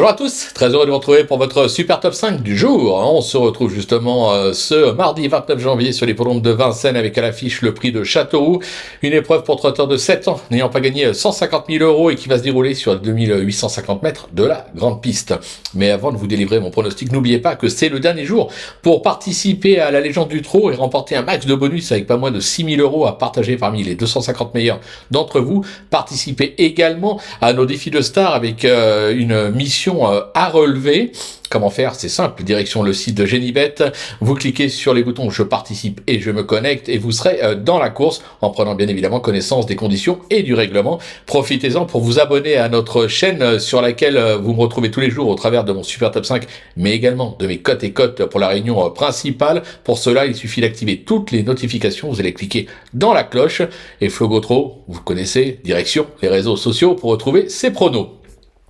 Bonjour à tous, très heureux de vous retrouver pour votre super top 5 du jour. On se retrouve justement ce mardi 29 janvier sur l'hippodrome de Vincennes avec à l'affiche le prix de Châteauroux. Une épreuve pour trotteurs de 7 ans n'ayant pas gagné 150 000 € et qui va se dérouler sur 2850 mètres de la grande piste. Mais avant de vous délivrer mon pronostic, n'oubliez pas que c'est le dernier jour pour participer à la légende du trot et remporter un max de bonus avec pas moins de 6 000 € à partager parmi les 250 meilleurs d'entre vous. Participez également à nos défis de star avec une mission à relever. Comment faire? C'est simple, direction le site de Genibet, vous cliquez sur les boutons je participe et je me connecte et vous serez dans la course en prenant bien évidemment connaissance des conditions et du règlement. Profitez-en pour vous abonner à notre chaîne sur laquelle vous me retrouvez tous les jours au travers de mon super top 5 mais également de mes cotes et cotes pour la réunion principale. Pour cela, il suffit d'activer toutes les notifications, vous allez cliquer dans la cloche et Flo Gautreau, vous connaissez, direction les réseaux sociaux pour retrouver ses pronos.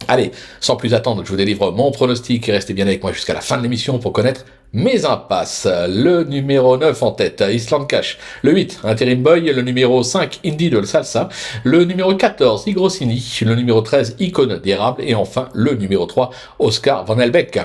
Allez, sans plus attendre, je vous délivre mon pronostic et restez bien avec moi jusqu'à la fin de l'émission pour connaître mes impasses. Le numéro 9 en tête, Island Cash. Le 8, Interim Boy. Le numéro 5, Indy de Salsa. Le numéro 14, Igrosini. Le numéro 13, Icône d'érable. Et enfin, le numéro 3, Oscar Van Elbeck.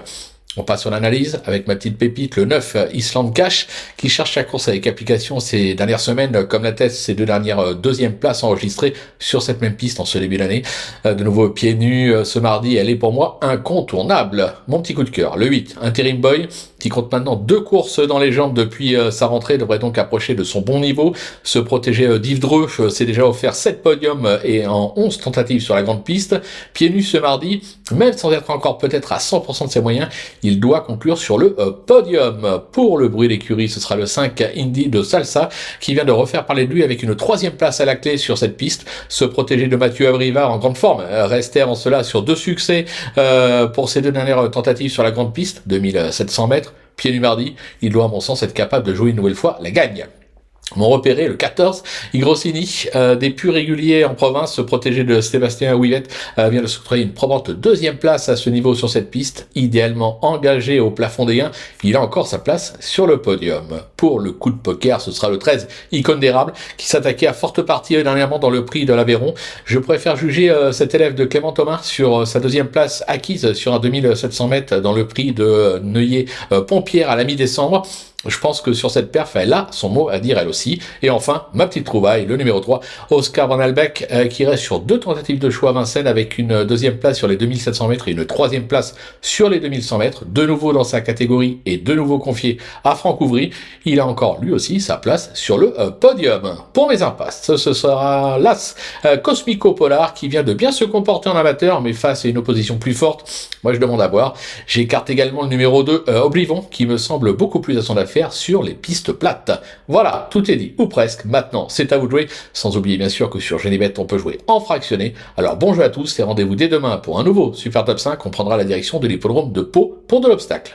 On passe sur l'analyse avec ma petite pépite, le 9, Island Cash, qui cherche sa course avec application ces dernières semaines, comme l'attestent ses deux dernières deuxièmes places enregistrées sur cette même piste en ce début d'année. De nouveau pieds nus ce mardi, elle est pour moi incontournable. Mon petit coup de cœur, le 8, Interim Boy, qui compte maintenant 2 courses dans les jambes depuis sa rentrée, devrait donc approcher de son bon niveau. Se protéger d'Yves Dreux s'est déjà offert 7 podiums et en 11 tentatives sur la grande piste. Pieds nus ce mardi, même sans être encore peut-être à 100% de ses moyens, il doit conclure sur le podium. Pour le bruit d'écurie, ce sera le 5 Indy de Salsa qui vient de refaire parler de lui avec une 3e place à la clé sur cette piste. Se protéger de Mathieu Abrivard en grande forme, rester en cela sur 2 succès pour ses 2 dernières tentatives sur la grande piste, 2700 mètres. Pieds nus mardi, il doit à mon sens être capable de jouer une nouvelle fois la gagne. Mon repéré, le 14, Igrosini, des plus réguliers en province, se protéger de Sébastien Ouillet, vient de s'octroyer une probante 2e place à ce niveau sur cette piste, idéalement engagé au plafond des gains, il a encore sa place sur le podium. Pour le coup de poker, ce sera le 13, Icône d'érable, qui s'attaquait à forte partie dernièrement dans le prix de l'Aveyron. Je préfère juger cet élève de Clément Thomas sur sa 2e place acquise sur un 2700 mètres dans le prix de Neuilly-Pompierre à la mi-décembre. Je pense que sur cette perf, elle a son mot à dire elle aussi. Et enfin, ma petite trouvaille, le numéro 3, Oscar Van Elbeck, qui reste sur 2 tentatives de choix à Vincennes avec une 2e place sur les 2700 mètres et une 3e place sur les 2100 mètres. De nouveau dans sa catégorie et de nouveau confié à Franck Ouvry. Il a encore lui aussi sa place sur le podium. Pour mes impasses, ce sera l'As Cosmico Polar qui vient de bien se comporter en amateur, mais face à une opposition plus forte, moi je demande à voir. J'écarte également le numéro 2, Oblivon, qui me semble beaucoup plus à son affaire sur les pistes plates. Voilà, tout est dit, ou presque. Maintenant, c'est à vous de jouer, sans oublier bien sûr que sur Genibet, on peut jouer en fractionné. Alors bon jeu à tous et rendez-vous dès demain pour un nouveau Super Top 5. On prendra la direction de l'hippodrome de Pau pour de l'obstacle.